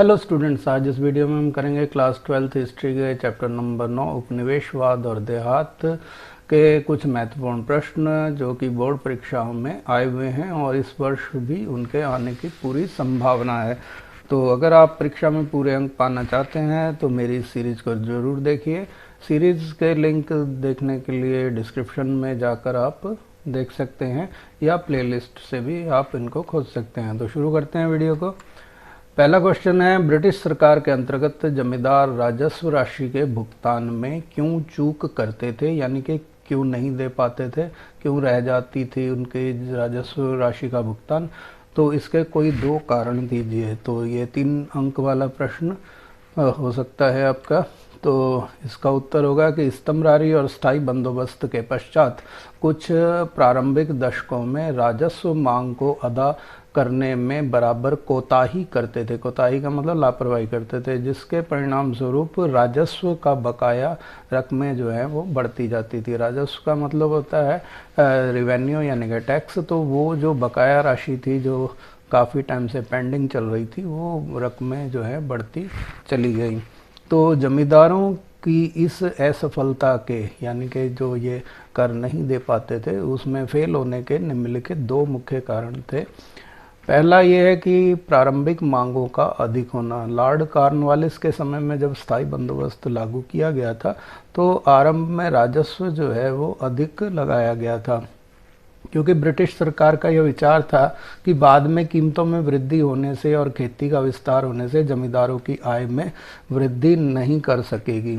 Hello students, आज इस video में हम करेंगे क्लास 12th हिस्ट्री के चैप्टर नंबर 9 उपनिवेशवाद और देहात के कुछ महत्वपूर्ण प्रश्न जो कि बोर्ड परीक्षाओं में आए हुए हैं और इस वर्ष भी उनके आने की पूरी संभावना है। तो अगर आप परीक्षा में पूरे अंक पाना चाहते हैं तो मेरी इस सीरीज़ को ज़रूर देखिए। सीरीज़ के लिंक देखने के लिए डिस्क्रिप्शन में जाकर आप देख सकते हैं या प्लेलिस्ट से भी आप इनको खोज सकते हैं। तो शुरू करते हैं वीडियो को। पहला क्वेश्चन है, ब्रिटिश सरकार के अंतर्गत जमींदार राजस्व राशि के भुगतान में क्यों चूक करते थे, यानी कि क्यों नहीं दे पाते थे, क्यों रह जाती थी उनके राजस्व राशि का भुगतान। तो इसके कोई दो कारण दीजिए। तो ये 3 अंक वाला प्रश्न हो सकता है आपका। तो इसका उत्तर होगा कि स्तंभरारी और स्थायी बंदोबस्त के पश्चात कुछ प्रारंभिक दशकों में राजस्व मांग को अदा करने में बराबर कोताही करते थे। कोताही का मतलब लापरवाही करते थे, जिसके परिणाम स्वरूप राजस्व का बकाया रकमें जो है वो बढ़ती जाती थी। राजस्व का मतलब होता है रेवेन्यू यानी कि टैक्स। तो वो जो बकाया राशि थी जो काफ़ी टाइम से पेंडिंग चल रही थी, वो रकमें जो है बढ़ती चली गई। तो जमींदारों की इस असफलता के, यानी कि जो ये कर नहीं दे पाते थे, उसमें फेल होने के निम्नलिखित 2 मुख्य कारण थे। पहला ये है कि प्रारंभिक मांगों का अधिक होना। लॉर्ड कॉर्नवालिस के समय में जब स्थायी बंदोबस्त लागू किया गया था तो आरंभ में राजस्व जो है वो अधिक लगाया गया था, क्योंकि ब्रिटिश सरकार का यह विचार था कि बाद में कीमतों में वृद्धि होने से और खेती का विस्तार होने से जमींदारों की आय में वृद्धि नहीं कर सकेगी।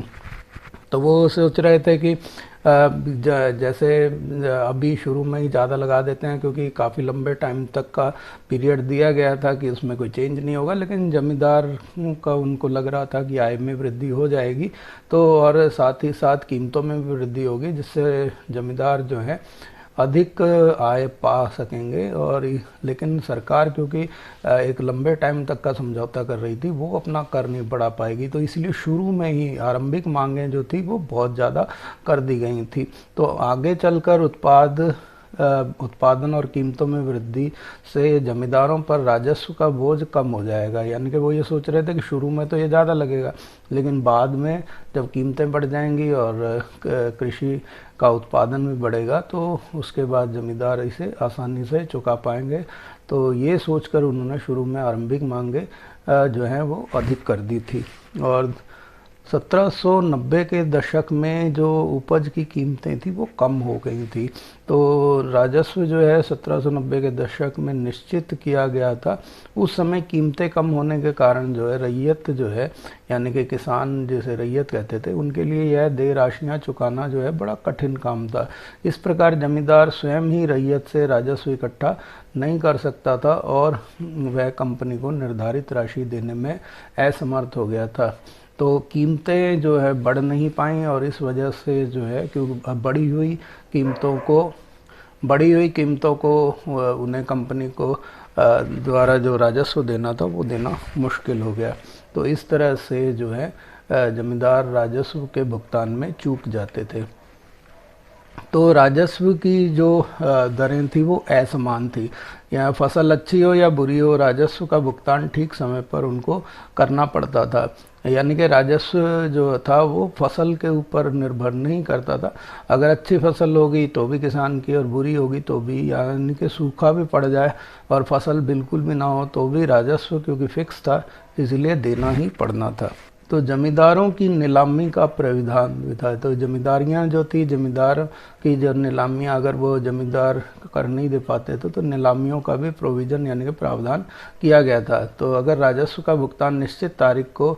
तो वो सोच रहे थे कि जैसे अभी शुरू में ही ज़्यादा लगा देते हैं, क्योंकि काफ़ी लंबे टाइम तक का पीरियड दिया गया था कि उसमें कोई चेंज नहीं होगा, लेकिन ज़मींदार का उनको लग रहा था कि आय में वृद्धि हो जाएगी तो और साथ ही साथ कीमतों में भी वृद्धि होगी, जिससे ज़मींदार जो है अधिक आय पा सकेंगे। और लेकिन सरकार क्योंकि एक लंबे टाइम तक का समझौता कर रही थी, वो अपना कर नहीं बढ़ा पाएगी, तो इसलिए शुरू में ही आरंभिक मांगें जो थी वो बहुत ज़्यादा कर दी गई थी। तो आगे चलकर उत्पादन और कीमतों में वृद्धि से जमींदारों पर राजस्व का बोझ कम हो जाएगा। यानी कि वो ये सोच रहे थे कि शुरू में तो ये ज़्यादा लगेगा, लेकिन बाद में जब कीमतें बढ़ जाएंगी और कृषि का उत्पादन भी बढ़ेगा तो उसके बाद जमींदार इसे आसानी से चुका पाएंगे। तो ये सोचकर उन्होंने शुरू में आरंभिक मांगे जो हैं वो अधिक कर दी थी। और 1790 के दशक में जो उपज की कीमतें थी वो कम हो गई थी। तो राजस्व जो है 1790 के दशक में निश्चित किया गया था। उस समय कीमतें कम होने के कारण जो है रैयत जो है, यानी कि किसान जिसे रैयत कहते थे, उनके लिए यह देय राशियाँ चुकाना जो है बड़ा कठिन काम था। इस प्रकार जमींदार स्वयं ही रैयत से राजस्व इकट्ठा नहीं कर सकता था और वह कंपनी को निर्धारित राशि देने में असमर्थ हो गया था। तो कीमतें जो है बढ़ नहीं पाई और इस वजह से जो है क्योंकि बढ़ी हुई कीमतों को उन्हें कंपनी को द्वारा जो राजस्व देना था वो देना मुश्किल हो गया। तो इस तरह से जो है जमींदार राजस्व के भुगतान में चूक जाते थे। तो राजस्व की जो दरें थी वो असमान थी। या फसल अच्छी हो या बुरी हो, राजस्व का भुगतान ठीक समय पर उनको करना पड़ता था। यानी कि राजस्व जो था वो फसल के ऊपर निर्भर नहीं करता था। अगर अच्छी फसल होगी तो भी किसान की और बुरी होगी तो भी, यानी कि सूखा भी पड़ जाए और फसल बिल्कुल भी ना हो तो भी राजस्व क्योंकि फिक्स था, इसलिए देना ही पड़ना था। तो जमींदारों की नीलामी का प्राविधान भी था। तो जमींदारियाँ जो थी, जमींदार की जो नीलामियाँ, अगर वो जमींदार कर नहीं दे पाते थे तो नीलामियों का भी प्रोविज़न यानी कि प्रावधान किया गया था। तो अगर राजस्व का भुगतान निश्चित तारीख को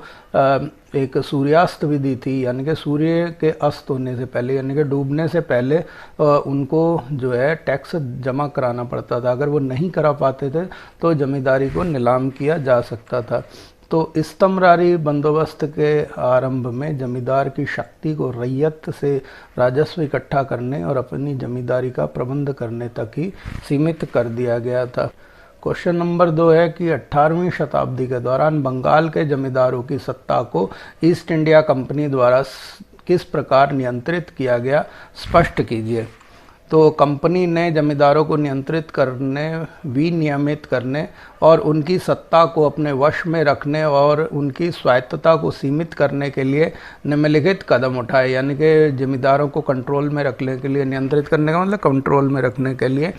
एक सूर्यास्त विधि थी, यानी कि सूर्य के अस्त होने से पहले, यानी कि डूबने से पहले उनको जो है टैक्स जमा कराना पड़ता था। अगर वो नहीं करा पाते थे तो जमींदारी को नीलाम किया जा सकता था। तो स्तंभरारी बंदोबस्त के आरंभ में जमींदार की शक्ति को रैयत से राजस्व इकट्ठा करने और अपनी जमींदारी का प्रबंध करने तक ही सीमित कर दिया गया था। क्वेश्चन नंबर 2 है कि 18वीं शताब्दी के दौरान बंगाल के जमींदारों की सत्ता को ईस्ट इंडिया कंपनी द्वारा किस प्रकार नियंत्रित किया गया, स्पष्ट कीजिए। तो कंपनी ने जमींदारों को नियंत्रित करने, विनियमित करने और उनकी सत्ता को अपने वश में रखने और उनकी स्वायत्तता को सीमित करने के लिए निम्नलिखित कदम उठाए। यानी कि जमींदारों को कंट्रोल में रखने के लिए, नियंत्रित करने का मतलब कंट्रोल में रखने के लिए,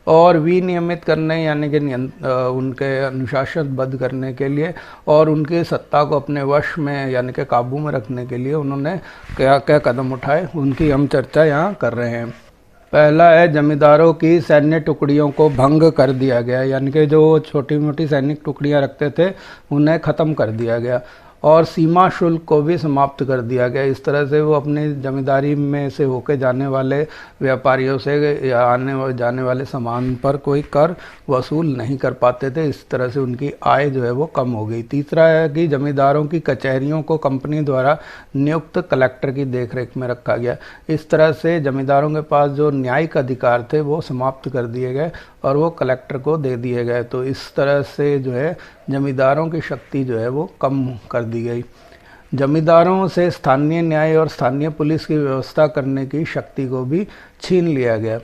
और विनियमित करने यानी कि उनके अनुशासनबद्ध करने के लिए और उनकी सत्ता को अपने वश में यानी कि काबू में रखने के लिए उन्होंने क्या क्या कदम उठाए, उनकी हम चर्चा यहाँ कर रहे हैं। पहला है, जमींदारों की सैन्य टुकड़ियों को भंग कर दिया गया, यानी कि जो छोटी मोटी सैनिक टुकड़ियां रखते थे उन्हें ख़त्म कर दिया गया, और सीमा शुल्क को भी समाप्त कर दिया गया। इस तरह से वो अपनी जमींदारी में से होके जाने वाले व्यापारियों से या आने जाने वाले सामान पर कोई कर वसूल नहीं कर पाते थे। इस तरह से उनकी आय जो है वो कम हो गई। तीसरा है कि जमींदारों की कचहरियों को कंपनी द्वारा नियुक्त कलेक्टर की देखरेख में रखा गया। इस तरह से जमींदारों के पास जो न्यायिक अधिकार थे वो समाप्त कर दिए गए और वो कलेक्टर को दे दिए गए। तो इस तरह से जो है जमींदारों की शक्ति जो है वो कम कर दी गई। जमींदारों से स्थानीय न्याय और स्थानीय पुलिस की व्यवस्था करने की शक्ति को भी छीन लिया गया।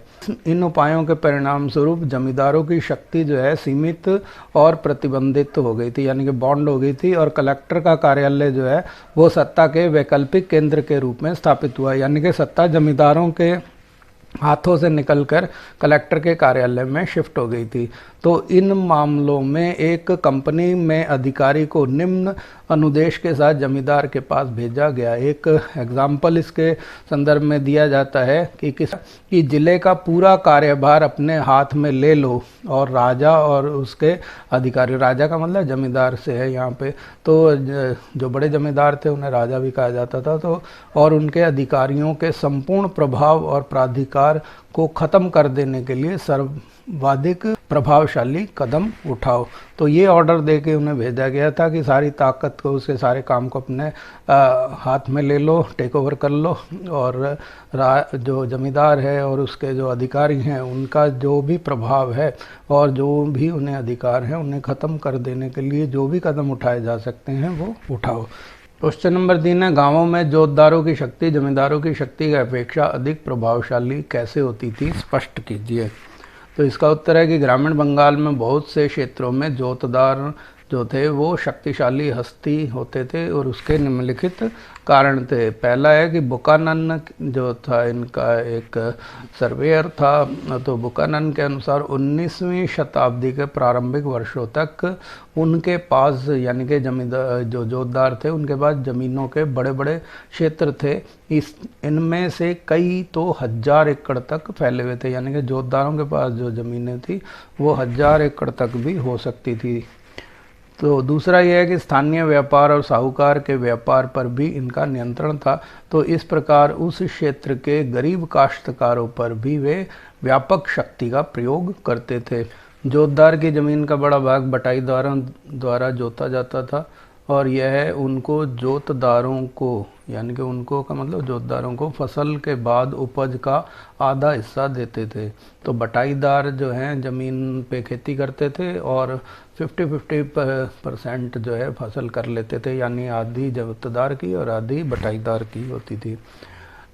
इन उपायों के परिणाम स्वरूप जमींदारों की शक्ति जो है सीमित और प्रतिबंधित हो गई थी, यानी कि बॉन्ड हो गई थी, और कलेक्टर का कार्यालय जो है वो सत्ता के वैकल्पिक केंद्र के रूप में स्थापित हुआ। यानी कि सत्ता जमींदारों के हाथों से निकलकर कलेक्टर के कार्यालय में शिफ्ट हो गई थी। तो इन मामलों में एक कंपनी में अधिकारी को निम्न अनुदेश के साथ जमींदार के पास भेजा गया। एक एग्जाम्पल इसके संदर्भ में दिया जाता है कि जिले का पूरा कार्यभार अपने हाथ में ले लो, और राजा और उसके अधिकारी, राजा का मतलब जमींदार से है यहाँ पे, तो जो बड़े जमींदार थे उन्हें राजा भी कहा जाता था, तो और उनके अधिकारियों के संपूर्ण प्रभाव और प्राधिकार को खत्म कर देने के लिए सर्वाधिक प्रभावशाली कदम उठाओ। तो ये ऑर्डर दे के उन्हें भेजा गया था कि सारी ताकत को, उसके सारे काम को अपने हाथ में ले लो, टेक ओवर कर लो, और जो जमींदार है और उसके जो अधिकारी हैं उनका जो भी प्रभाव है और जो भी उन्हें अधिकार है उन्हें ख़त्म कर देने के लिए जो भी कदम उठाए जा सकते हैं वो उठाओ। क्वेश्चन नंबर 3 है, गांवों में जोतदारों की शक्ति जमींदारों की शक्ति की अपेक्षा अधिक प्रभावशाली कैसे होती थी, स्पष्ट कीजिए। तो इसका उत्तर है कि ग्रामीण बंगाल में बहुत से क्षेत्रों में जोतदार जो थे वो शक्तिशाली हस्ती होते थे, और उसके निम्नलिखित कारण थे। पहला है कि बुकानन जो था इनका एक सर्वेयर था, तो बुकानन के अनुसार 19वीं शताब्दी के प्रारंभिक वर्षों तक उनके पास यानी कि जमींदार जो जोतदार थे उनके पास ज़मीनों के बड़े बड़े क्षेत्र थे। इनमें से कई तो 1000 एकड़ तक फैले हुए थे, यानी कि जोतदारों के पास जो ज़मीनें थी वो 1000 एकड़ तक भी हो सकती थी। तो दूसरा यह है कि स्थानीय व्यापार और साहूकार के व्यापार पर भी इनका नियंत्रण था। तो इस प्रकार उस क्षेत्र के गरीब काश्तकारों पर भी वे व्यापक शक्ति का प्रयोग करते थे। जोतदार की ज़मीन का बड़ा भाग बटाईदारों द्वारा जोता जाता था, और यह उनको जोतदारों को यानी कि उनको का मतलब जोतदारोरों को फसल के बाद उपज का आधा हिस्सा देते थे। तो बटाईदार जो हैं ज़मीन पे खेती करते थे और 50-50% जो है फसल कर लेते थे, यानी आधी जोतदार की और आधी बटाईदार की होती थी।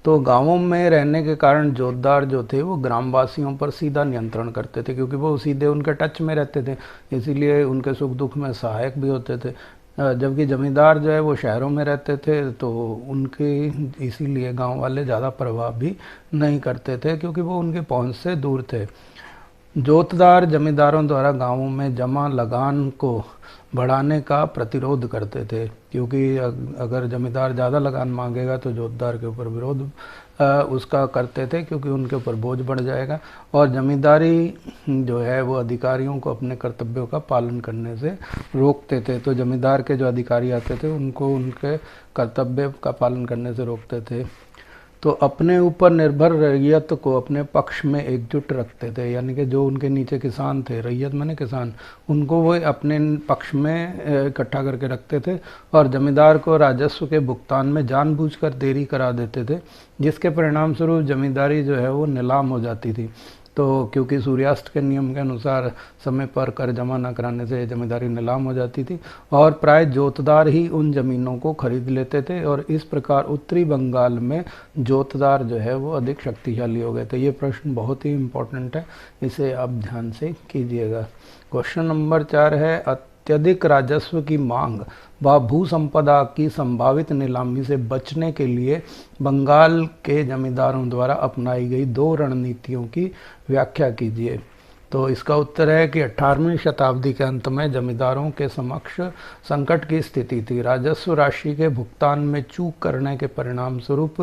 तो गांवों में रहने के कारण जोतदार जो थे वो ग्रामवासियों पर सीधा नियंत्रण करते थे, क्योंकि वो सीधे उनके टच में रहते थे, इसीलिए उनके सुख दुख में सहायक भी होते थे। जबकि ज़मींदार जो है वो शहरों में रहते थे, तो उनके इसीलिए गांव वाले ज़्यादा प्रभाव भी नहीं करते थे, क्योंकि वो उनकी पहुंच से दूर थे। जोतदार जमींदारों द्वारा गांवों में जमा लगान को बढ़ाने का प्रतिरोध करते थे, क्योंकि अगर जमींदार ज़्यादा लगान मांगेगा तो जोतदार के ऊपर विरोध उसका करते थे, क्योंकि उनके ऊपर बोझ बढ़ जाएगा। और जमींदारी जो है वो अधिकारियों को अपने कर्तव्यों का पालन करने से रोकते थे। तो जमींदार के जो अधिकारी आते थे उनको उनके कर्तव्य का पालन करने से रोकते थे। तो अपने ऊपर निर्भर रैयत को अपने पक्ष में एकजुट रखते थे, यानी कि जो उनके नीचे किसान थे, रैयत माने किसान, उनको वो अपने पक्ष में इकट्ठा करके रखते थे, और जमींदार को राजस्व के भुगतान में जानबूझकर देरी करा देते थे, जिसके परिणाम स्वरूप जमींदारी जो है वो नीलाम हो जाती थी। तो क्योंकि सूर्यास्त के नियम के अनुसार समय पर कर जमा न कराने से जमींदारी नीलाम हो जाती थी और प्राय जोतदार ही उन ज़मीनों को खरीद लेते थे और इस प्रकार उत्तरी बंगाल में जोतदार जो है वो अधिक शक्तिशाली हो गए थे। ये प्रश्न बहुत ही इम्पोर्टेंट है, इसे आप ध्यान से कीजिएगा। क्वेश्चन नंबर 4 है, अत्यधिक राजस्व की मांग व भू संपदा की संभावित नीलामी से बचने के लिए बंगाल के जमींदारों द्वारा अपनाई गई 2 रणनीतियों की व्याख्या कीजिए। तो इसका उत्तर है कि 18वीं शताब्दी के अंत में जमींदारों के समक्ष संकट की स्थिति थी। राजस्व राशि के भुगतान में चूक करने के परिणाम स्वरूप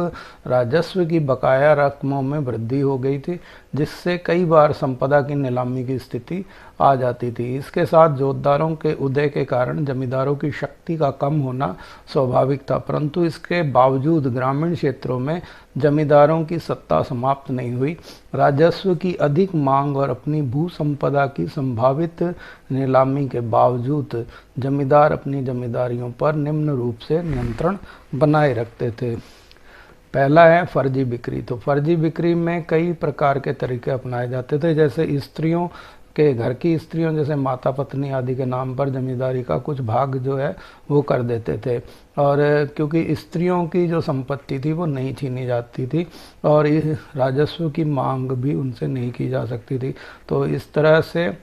राजस्व की बकाया रकमों में वृद्धि हो गई थी, जिससे कई बार संपदा की नीलामी की स्थिति आ जाती थी। इसके साथ जोतदारों के उदय के कारण जमींदारों की शक्ति का कम होना स्वाभाविक था, परंतु इसके बावजूद ग्रामीण क्षेत्रों में जमींदारों की सत्ता समाप्त नहीं हुई। राजस्व की अधिक मांग और अपनी भू संपदा की संभावित नीलामी के बावजूद जमींदार अपनी जमींदारियों पर निम्न रूप से नियंत्रण बनाए रखते थे। पहला है फर्जी बिक्री। तो फर्जी बिक्री में कई प्रकार के तरीके अपनाए जाते थे, जैसे स्त्रियों के घर की स्त्रियों जैसे माता पत्नी आदि के नाम पर जमींदारी का कुछ भाग जो है वो कर देते थे, और क्योंकि स्त्रियों की जो संपत्ति थी वो नहीं छीनी जाती थी और राजस्व की मांग भी उनसे नहीं की जा सकती थी, तो इस तरह से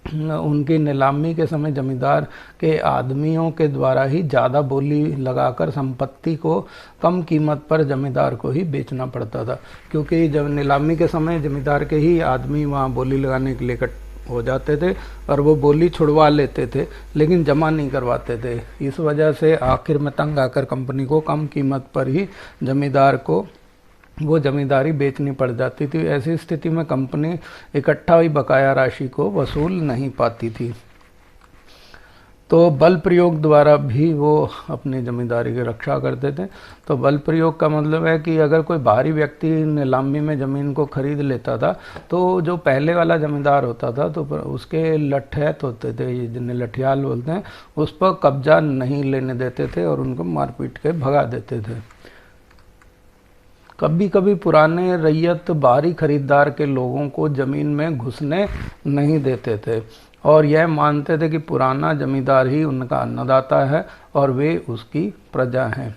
उनकी नीलामी के समय जमींदार के आदमियों के द्वारा ही ज़्यादा बोली लगाकर संपत्ति को कम कीमत पर जमींदार को ही बेचना पड़ता था, क्योंकि जब नीलामी के समय जमींदार के ही आदमी वहाँ बोली लगाने के लिए इकट्ठे हो जाते थे और वो बोली छुड़वा लेते थे लेकिन जमा नहीं करवाते थे। इस वजह से आखिर में तंग आकर कंपनी को कम कीमत पर ही जमींदार को वो जमींदारी बेचनी पड़ जाती थी। ऐसी स्थिति में कंपनी इकट्ठा हुई बकाया राशि को वसूल नहीं पाती थी, तो बल प्रयोग द्वारा भी वो अपनी जमींदारी की रक्षा करते थे। तो बल प्रयोग का मतलब है कि अगर कोई बाहरी व्यक्ति नीलामी में ज़मीन को खरीद लेता था तो जो पहले वाला जमींदार होता था तो उसके लठैत होते थे, जिन्हें लठियाल बोलते हैं, उस पर कब्जा नहीं लेने देते थे और उनको मारपीट के भगा देते थे। कभी कभी पुराने रैयत बाहरी खरीदार के लोगों को ज़मीन में घुसने नहीं देते थे और यह मानते थे कि पुराना जमींदार ही उनका अन्नदाता है और वे उसकी प्रजा हैं।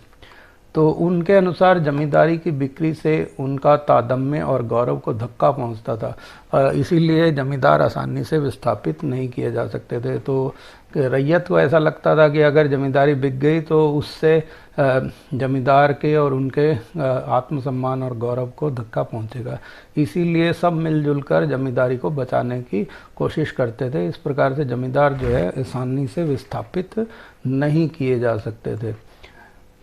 तो उनके अनुसार जमींदारी की बिक्री से उनका तादम्य और गौरव को धक्का पहुंचता था, इसीलिए जमींदार आसानी से विस्थापित नहीं किए जा सकते थे। तो रैयत को ऐसा लगता था कि अगर जमींदारी बिक गई तो उससे जमींदार के और उनके आत्मसम्मान और गौरव को धक्का पहुंचेगा, इसीलिए सब मिलजुल कर जमींदारी को बचाने की कोशिश करते थे। इस प्रकार से जमींदार जो है आसानी से विस्थापित नहीं किए जा सकते थे।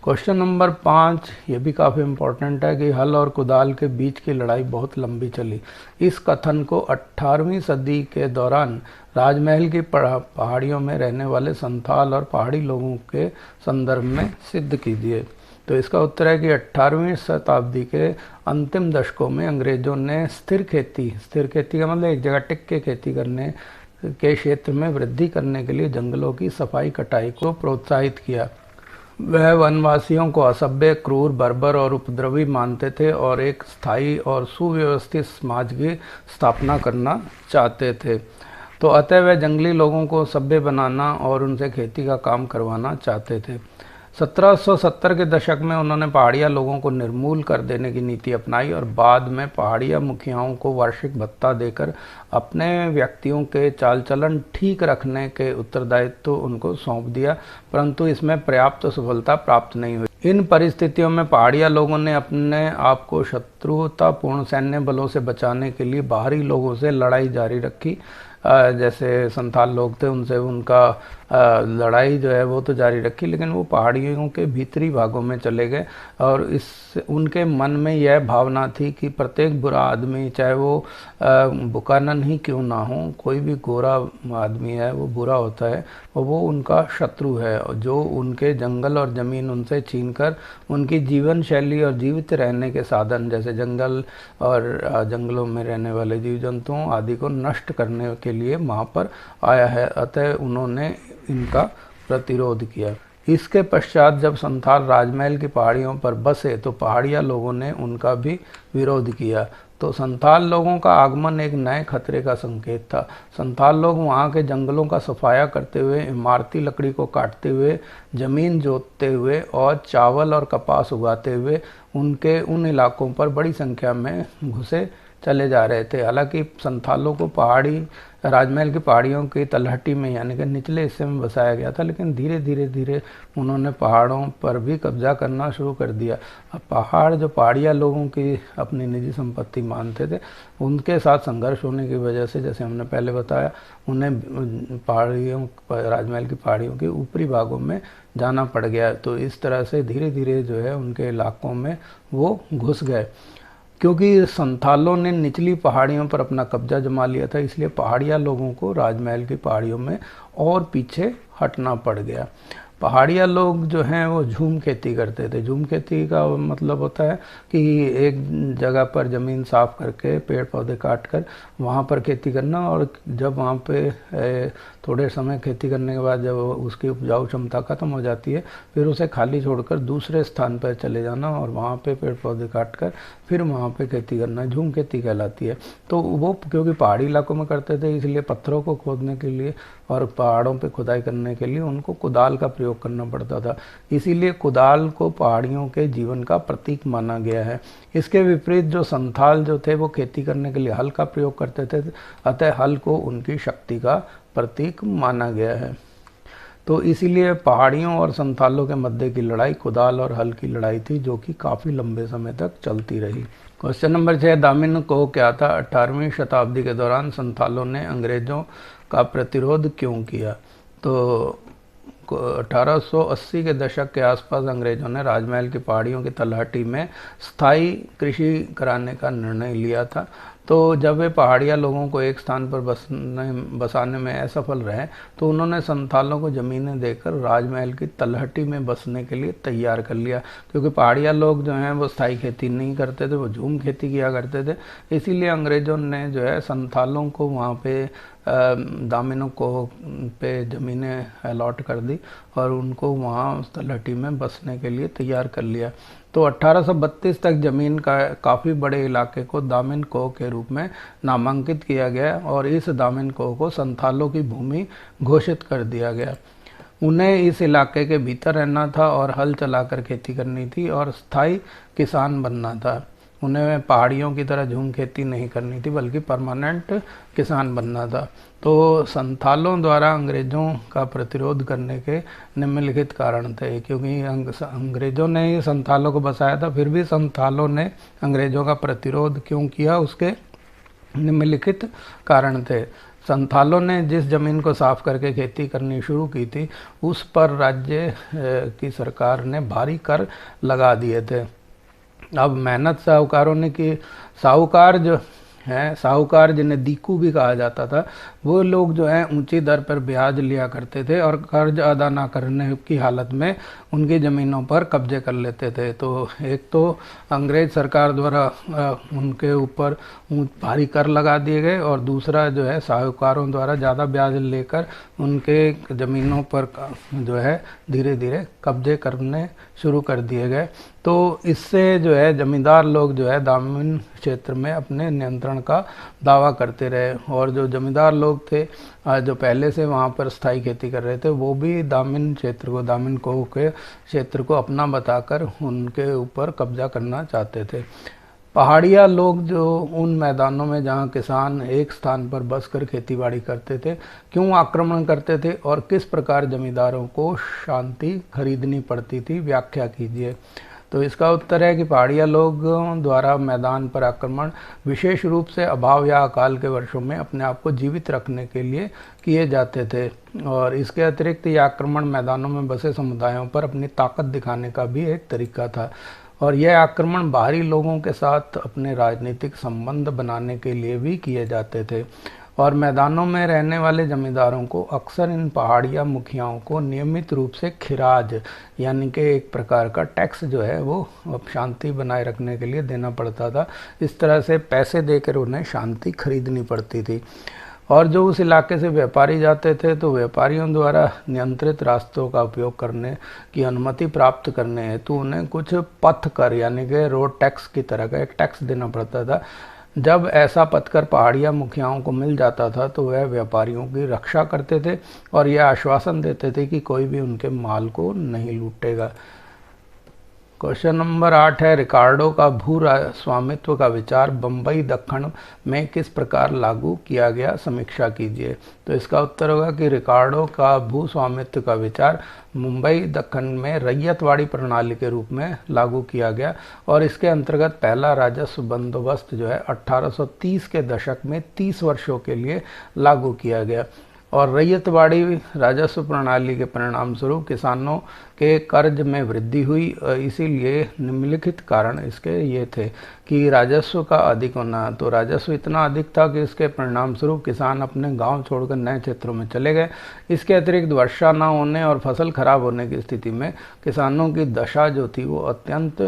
क्वेश्चन नंबर 5, ये भी काफ़ी इम्पोर्टेंट है कि हल और कुदाल के बीच की लड़ाई बहुत लंबी चली। इस कथन को 18वीं सदी के दौरान राजमहल की पहाड़ियों में रहने वाले संथाल और पहाड़ी लोगों के संदर्भ में सिद्ध कीजिए। तो इसका उत्तर है कि 18वीं शताब्दी के अंतिम दशकों में अंग्रेज़ों ने स्थिर खेती का मतलब एक जगह टिक के खेती करने के क्षेत्र में वृद्धि करने के लिए जंगलों की सफाई कटाई को प्रोत्साहित किया। वह वनवासियों को असभ्य, क्रूर, बर्बर और उपद्रवी मानते थे और एक स्थायी और सुव्यवस्थित समाज की स्थापना करना चाहते थे। तो अतः वह जंगली लोगों को सभ्य बनाना और उनसे खेती का काम करवाना चाहते थे। 1770 के दशक में उन्होंने पहाड़िया लोगों को निर्मूल कर देने की नीति अपनाई और बाद में पहाड़िया मुखियाओं को वार्षिक भत्ता देकर अपने व्यक्तियों के चाल चलन ठीक रखने के उत्तरदायित्व उनको सौंप दिया, परंतु इसमें पर्याप्त सफलता प्राप्त नहीं हुई। इन परिस्थितियों में पहाड़िया लोगों ने अपने आप को शत्रुतापूर्ण सैन्य बलों से बचाने के लिए बाहरी लोगों से लड़ाई जारी रखी। जैसे संथाल लोग थे उनसे उनका लड़ाई जो है वो तो जारी रखी, लेकिन वो पहाड़ियों के भीतरी भागों में चले गए और इस उनके मन में यह भावना थी कि प्रत्येक बुरा आदमी, चाहे वो बुकानन ही क्यों ना हो, कोई भी गोरा आदमी है वो बुरा होता है और वो उनका शत्रु है, जो उनके जंगल और ज़मीन उनसे छीनकर उनकी जीवन शैली और जीवित रहने के साधन जैसे जंगल और जंगलों में रहने वाले जीव जंतुओं आदि को नष्ट करने के लिए वहाँ पर आया है। अतः उन्होंने इनका प्रतिरोध किया। इसके पश्चात जब संथाल राजमहल की पहाड़ियों पर बसे तो पहाड़िया लोगों ने उनका भी विरोध किया। तो संथाल लोगों का आगमन एक नए खतरे का संकेत था। संथाल लोग वहाँ के जंगलों का सफाया करते हुए, इमारती लकड़ी को काटते हुए, जमीन जोतते हुए और चावल और कपास उगाते हुए उनके उन इलाकों पर बड़ी संख्या में घुसे चले जा रहे थे। हालांकि संथालों को पहाड़ी राजमहल की पहाड़ियों की तलहटी में यानी कि निचले हिस्से में बसाया गया था, लेकिन धीरे धीरे उन्होंने पहाड़ों पर भी कब्जा करना शुरू कर दिया। अब पहाड़ जो पहाड़िया लोगों की अपनी निजी संपत्ति मानते थे, उनके साथ संघर्ष होने की वजह से, जैसे हमने पहले बताया, उन्हें पहाड़ियों राजमहल की पहाड़ियों के ऊपरी भागों में जाना पड़ गया। तो इस तरह से धीरे धीरे जो है उनके इलाकों में वो घुस गए। क्योंकि संथालों ने निचली पहाड़ियों पर अपना कब्जा जमा लिया था, इसलिए पहाड़िया लोगों को राजमहल की पहाड़ियों में और पीछे हटना पड़ गया। पहाड़िया लोग जो हैं वो झूम खेती करते थे। झूम खेती का मतलब होता है कि एक जगह पर ज़मीन साफ करके पेड़ पौधे काट कर वहाँ पर खेती करना, और जब वहाँ पे थोड़े समय खेती करने के बाद जब उसकी उपजाऊ क्षमता खत्म हो जाती है, फिर उसे खाली छोड़कर दूसरे स्थान पर चले जाना और वहाँ पे पेड़ पौधे काट कर फिर वहाँ पे खेती करना झूम खेती कहलाती है। तो वो क्योंकि पहाड़ी इलाकों में करते थे, इसलिए पत्थरों को खोदने के लिए और पहाड़ों पे खुदाई करने के लिए उनको कुदाल का प्रयोग करना पड़ता था। इसीलिए कुदाल को पहाड़ियों के जीवन का प्रतीक माना गया है। इसके विपरीत जो संथाल जो थे वो खेती करने के लिए हल का प्रयोग करते थे, अतः हल को उनकी शक्ति का प्रतीक माना गया है। तो इसीलिए पहाड़ियों और संथालों के मध्य की लड़ाई कुदाल और हल की लड़ाई थी, जो कि काफ़ी लंबे समय तक चलती रही। क्वेश्चन नंबर 6, दामिन को क्या था? 18वीं शताब्दी के दौरान संथालों ने अंग्रेज़ों का प्रतिरोध क्यों किया? तो 1880 के दशक के आसपास अंग्रेज़ों ने राजमहल की पहाड़ियों की तलहटी में स्थायी कृषि कराने का निर्णय लिया था। तो जब वे पहाड़िया लोगों को एक स्थान पर बसाने में असफल रहे, तो उन्होंने संथालों को ज़मीनें देकर राजमहल की तलहटी में बसने के लिए तैयार कर लिया। क्योंकि पहाड़िया लोग जो हैं वो स्थायी खेती नहीं करते थे, वो झूम खेती किया करते थे। इसीलिए अंग्रेज़ों ने जो है संथालों को वहाँ पे दामिनों को पे ज़मीनें अलॉट कर दी और उनको वहाँ उस तलहटी में बसने के लिए तैयार कर लिया। तो 1832 तक ज़मीन का काफ़ी बड़े इलाके को दामिन कोह के रूप में नामांकित किया गया और इस दामिन कोह को संथालों की भूमि घोषित कर दिया गया। उन्हें इस इलाके के भीतर रहना था और हल चलाकर खेती करनी थी और स्थायी किसान बनना था। उन्हें पहाड़ियों की तरह झूम खेती नहीं करनी थी, बल्कि परमानेंट किसान बनना था। तो संथालों द्वारा अंग्रेज़ों का प्रतिरोध करने के निम्नलिखित कारण थे। क्योंकि अंग्रेज़ों ने ही संथालों को बसाया था, फिर भी संथालों ने अंग्रेज़ों का प्रतिरोध क्यों किया, उसके निम्नलिखित कारण थे। संथालों ने जिस ज़मीन को साफ करके खेती करनी शुरू की थी, उस पर राज्य की सरकार ने भारी कर लगा दिए थे। अब मेहनत साहूकारों ने की। साहूकार जो हैं, साहूकार जिन्हें दीकू भी कहा जाता था, वो लोग जो हैं ऊंची दर पर ब्याज लिया करते थे और कर्ज अदा ना करने की हालत में उनकी ज़मीनों पर कब्जे कर लेते थे। तो एक तो अंग्रेज़ सरकार द्वारा उनके ऊपर भारी कर लगा दिए गए और दूसरा जो है साहूकारों द्वारा ज़्यादा ब्याज लेकर उनके ज़मीनों पर जो है धीरे धीरे कब्जे करने शुरू कर दिए गए। तो इससे जो है ज़मींदार लोग जो है दामिन क्षेत्र में अपने नियंत्रण का दावा करते रहे और जो ज़मींदार लोग थे जो पहले से वहाँ पर स्थायी खेती कर रहे थे, वो भी दामिन क्षेत्र को, दामिन कोह के क्षेत्र को अपना बताकर उनके ऊपर कब्जा करना चाहते थे। पहाड़िया लोग जो उन मैदानों में जहाँ किसान एक स्थान पर बसकर खेतीबाड़ी करते थे, क्यों आक्रमण करते थे और किस प्रकार जमींदारों को शांति खरीदनी पड़ती थी, व्याख्या कीजिए। तो इसका उत्तर है कि पहाड़िया लोगों द्वारा मैदान पर आक्रमण विशेष रूप से अभाव या अकाल के वर्षों में अपने आप को जीवित रखने के लिए किए जाते थे और इसके अतिरिक्त ये आक्रमण मैदानों में बसे समुदायों पर अपनी ताकत दिखाने का भी एक तरीका था और यह आक्रमण बाहरी लोगों के साथ अपने राजनीतिक संबंध बनाने के लिए भी किए जाते थे और मैदानों में रहने वाले जमींदारों को अक्सर इन पहाड़िया मुखियाओं को नियमित रूप से खिराज यानी कि एक प्रकार का टैक्स जो है वो शांति बनाए रखने के लिए देना पड़ता था। इस तरह से पैसे देकर उन्हें शांति खरीदनी पड़ती थी और जो उस इलाके से व्यापारी जाते थे तो व्यापारियों द्वारा नियंत्रित रास्तों का उपयोग करने की अनुमति प्राप्त करने हेतु उन्हें कुछ पथ कर यानी कि रोड टैक्स की तरह का एक टैक्स देना पड़ता था। जब ऐसा पत्थर पहाड़िया मुखियाओं को मिल जाता था तो वह व्यापारियों की रक्षा करते थे और यह आश्वासन देते थे कि कोई भी उनके माल को नहीं लूटेगा। क्वेश्चन नंबर 8 है, रिकार्डो का भू स्वामित्व का विचार बम्बई दक्कन में किस प्रकार लागू किया गया, समीक्षा कीजिए। तो इसका उत्तर होगा कि रिकार्डो का भू स्वामित्व का विचार मुंबई दक्कन में रैयतवाड़ी प्रणाली के रूप में लागू किया गया और इसके अंतर्गत पहला राजस्व बंदोबस्त जो है 1830 के दशक में 30 वर्षों के लिए लागू किया गया। और रैयतवाड़ी राजस्व प्रणाली के परिणाम स्वरूप किसानों के कर्ज में वृद्धि हुई। इसीलिए निम्नलिखित कारण इसके ये थे कि राजस्व का अधिक होना, तो राजस्व इतना अधिक था कि इसके परिणाम स्वरूप किसान अपने गांव छोड़कर नए क्षेत्रों में चले गए। इसके अतिरिक्त वर्षा न होने और फसल खराब होने की स्थिति में किसानों की दशा जो थी वो अत्यंत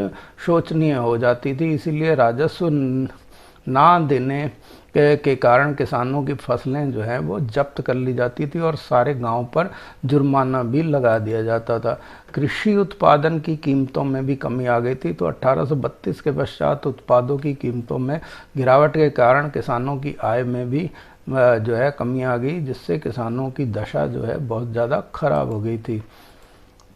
शोचनीय हो जाती थी। इसीलिए राजस्व ना देने के कारण किसानों की फसलें जो है वो जब्त कर ली जाती थी और सारे गांव पर जुर्माना भी लगा दिया जाता था। कृषि उत्पादन की कीमतों में भी कमी आ गई थी। तो 1832 के पश्चात उत्पादों की कीमतों में गिरावट के कारण किसानों की आय में भी जो है कमी आ गई, जिससे किसानों की दशा जो है बहुत ज़्यादा खराब हो गई थी।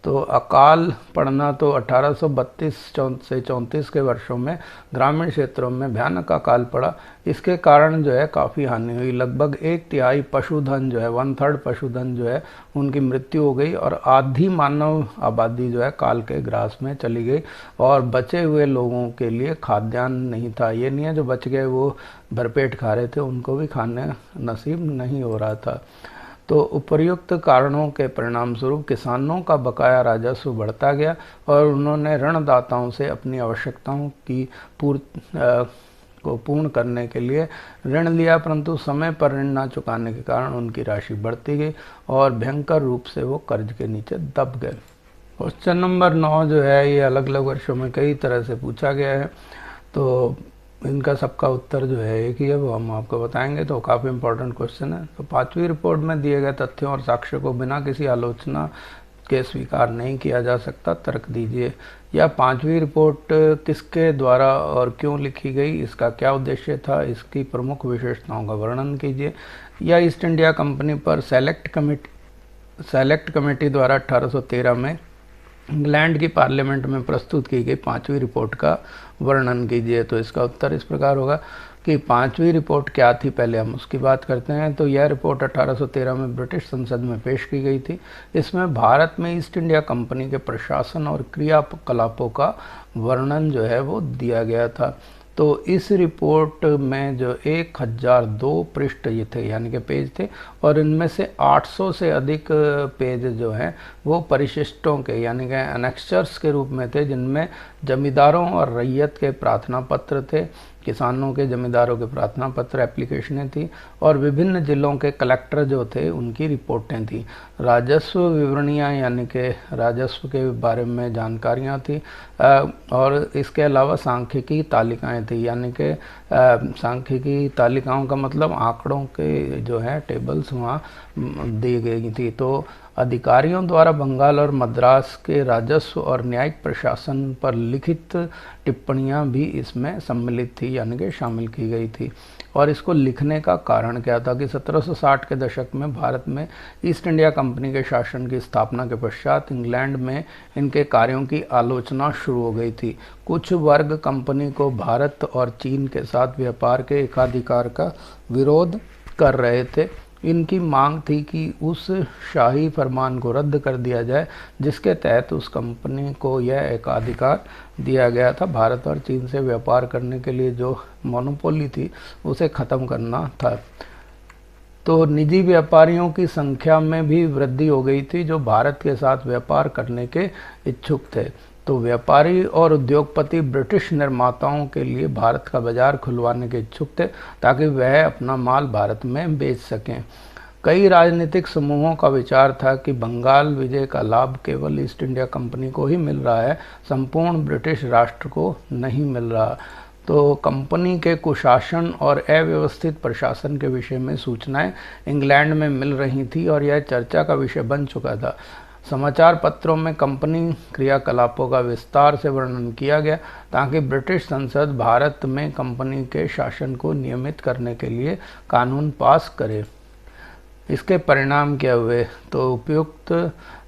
तो अकाल पड़ना, तो 1832 से 34 के वर्षों में ग्रामीण क्षेत्रों में भयानक अकाल पड़ा। इसके कारण जो है काफ़ी हानि हुई। लगभग 1/3 पशुधन जो है, 1/3 पशुधन जो है उनकी मृत्यु हो गई और आधी मानव आबादी जो है काल के ग्रास में चली गई और बचे हुए लोगों के लिए खाद्यान्न नहीं था। ये नहीं है जो बच गए वो भरपेट खा रहे थे, उनको भी खाने नसीब नहीं हो रहा था। तो उपर्युक्त कारणों के परिणाम स्वरूप किसानों का बकाया राजस्व बढ़ता गया और उन्होंने ऋणदाताओं से अपनी आवश्यकताओं की पूर्ण करने के लिए ऋण लिया, परंतु समय पर ऋण न चुकाने के कारण उनकी राशि बढ़ती गई और भयंकर रूप से वो कर्ज के नीचे दब गए। क्वेश्चन नंबर 9 जो है ये अलग अलग वर्षों में कई तरह से पूछा गया है, तो इनका सबका उत्तर जो है एक ही है, वो हम आपको बताएंगे। तो काफ़ी इंपॉर्टेंट क्वेश्चन है। तो 5वीं रिपोर्ट में दिए गए तथ्यों और साक्ष्यों को बिना किसी आलोचना के स्वीकार नहीं किया जा सकता, तर्क दीजिए। या 5वीं रिपोर्ट किसके द्वारा और क्यों लिखी गई, इसका क्या उद्देश्य था, इसकी प्रमुख विशेषताओं का वर्णन कीजिए। या ईस्ट इंडिया कंपनी पर सेलेक्ट कमेटी द्वारा 1813 में इंग्लैंड की पार्लियामेंट में प्रस्तुत की गई 5वीं रिपोर्ट का वर्णन कीजिए। तो इसका उत्तर इस प्रकार होगा कि 5वीं रिपोर्ट क्या थी, पहले हम उसकी बात करते हैं। तो यह रिपोर्ट 1813 में ब्रिटिश संसद में पेश की गई थी। इसमें भारत में ईस्ट इंडिया कंपनी के प्रशासन और क्रियाकलापों का वर्णन जो है वो दिया गया था। तो इस रिपोर्ट में जो 1002 पृष्ठ ये थे, यानी कि पेज थे, और इनमें से 800 से अधिक पेज जो हैं वो परिशिष्टों के यानी कि एनेक्चर्स के रूप में थे, जिनमें जमींदारों और रैयत के प्रार्थना पत्र थे, किसानों के जमींदारों के प्रार्थना पत्र एप्लीकेशनें थी और विभिन्न जिलों के कलेक्टर जो थे उनकी रिपोर्टें थी। राजस्व विवरणियाँ यानी कि राजस्व के बारे में जानकारियाँ थी और इसके अलावा सांख्यिकी तालिकाएं थी, यानी कि सांख्यिकी तालिकाओं का मतलब आंकड़ों के जो है टेबल्स वहाँ दी गई थी। तो अधिकारियों द्वारा बंगाल और मद्रास के राजस्व और न्यायिक प्रशासन पर लिखित टिप्पणियां भी इसमें सम्मिलित थी, यानी कि शामिल की गई थी। और इसको लिखने का कारण क्या था कि 1760 के दशक में भारत में ईस्ट इंडिया कंपनी के शासन की स्थापना के पश्चात इंग्लैंड में इनके कार्यों की आलोचना शुरू हो गई थी। कुछ वर्ग कंपनी को भारत और चीन के साथ व्यापार के एकाधिकार का विरोध कर रहे थे। इनकी मांग थी कि उस शाही फरमान को रद्द कर दिया जाए जिसके तहत उस कंपनी को यह एकाधिकार दिया गया था। भारत और चीन से व्यापार करने के लिए जो मोनोपोली थी उसे ख़त्म करना था। तो निजी व्यापारियों की संख्या में भी वृद्धि हो गई थी जो भारत के साथ व्यापार करने के इच्छुक थे। तो व्यापारी और उद्योगपति ब्रिटिश निर्माताओं के लिए भारत का बाजार खुलवाने के इच्छुक थे ताकि वह अपना माल भारत में बेच सकें। कई राजनीतिक समूहों का विचार था कि बंगाल विजय का लाभ केवल ईस्ट इंडिया कंपनी को ही मिल रहा है, संपूर्ण ब्रिटिश राष्ट्र को नहीं मिल रहा। तो कंपनी के कुशासन और अव्यवस्थित प्रशासन के विषय में सूचनाएं इंग्लैंड में मिल रही थी और यह चर्चा का विषय बन चुका था। समाचार पत्रों में कंपनी क्रियाकलापों का विस्तार से वर्णन किया गया ताकि ब्रिटिश संसद भारत में कंपनी के शासन को नियमित करने के लिए कानून पास करे। इसके परिणाम क्या हुए? तो उपयुक्त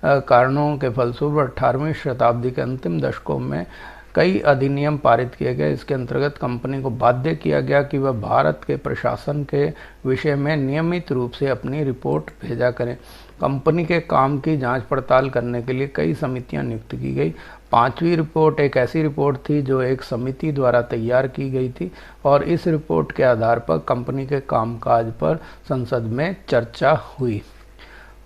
कारणों के फलस्वरूप 18वीं शताब्दी के अंतिम दशकों में कई अधिनियम पारित किए गए। इसके अंतर्गत कंपनी को बाध्य किया गया कि वह भारत के प्रशासन के विषय में नियमित रूप से अपनी रिपोर्ट भेजा करें। कंपनी के काम की जांच पड़ताल करने के लिए कई समितियां नियुक्त की गई। 5वीं रिपोर्ट एक ऐसी रिपोर्ट थी जो एक समिति द्वारा तैयार की गई थी और इस रिपोर्ट के आधार पर कंपनी के कामकाज पर संसद में चर्चा हुई।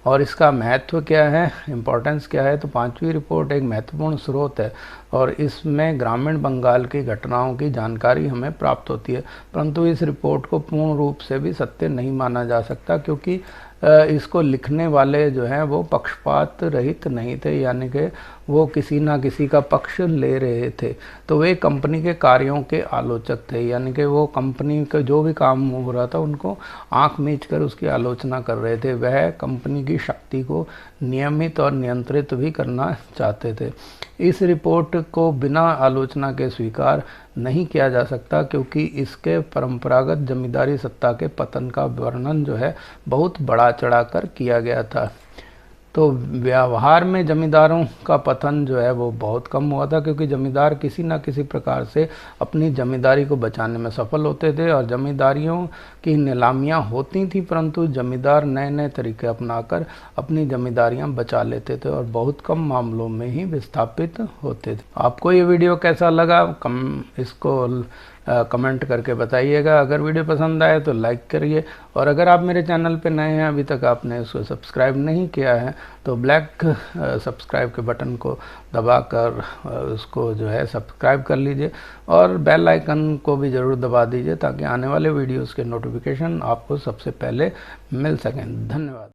और इसका महत्व क्या है, इम्पोर्टेंस क्या है? तो 5वीं रिपोर्ट एक महत्वपूर्ण स्रोत है और इसमें ग्रामीण बंगाल की घटनाओं की जानकारी हमें प्राप्त होती है, परंतु इस रिपोर्ट को पूर्ण रूप से भी सत्य नहीं माना जा सकता क्योंकि इसको लिखने वाले जो हैं वो पक्षपात रहित नहीं थे, यानी कि वो किसी ना किसी का पक्ष ले रहे थे। तो वे कंपनी के कार्यों के आलोचक थे, यानी कि वो कंपनी का जो भी काम हो रहा था उनको आंख मीच कर उसकी आलोचना कर रहे थे। वह कंपनी की शक्ति को नियमित और नियंत्रित भी करना चाहते थे। इस रिपोर्ट को बिना आलोचना के स्वीकार नहीं किया जा सकता क्योंकि इसके परंपरागत जमींदारी सत्ता के पतन का वर्णन जो है बहुत बढ़ा चढ़ाकर किया गया था। तो व्यवहार में जमींदारों का पतन जो है वो बहुत कम हुआ था क्योंकि जमींदार किसी न किसी प्रकार से अपनी जमींदारी को बचाने में सफल होते थे और जमींदारियों की नीलामियां होती थी, परंतु जमींदार नए नए तरीके अपनाकर अपनी जमींदारियां बचा लेते थे और बहुत कम मामलों में ही विस्थापित होते थे। आपको ये वीडियो कैसा लगा इसको कमेंट करके बताइएगा। अगर वीडियो पसंद आए तो लाइक करिए और अगर आप मेरे चैनल पे नए हैं, अभी तक आपने इसको सब्सक्राइब नहीं किया है तो ब्लैक सब्सक्राइब के बटन को दबाकर उसको जो है सब्सक्राइब कर लीजिए और बेल आइकन को भी ज़रूर दबा दीजिए ताकि आने वाले वीडियोस के नोटिफिकेशन आपको सबसे पहले मिल सकें। धन्यवाद।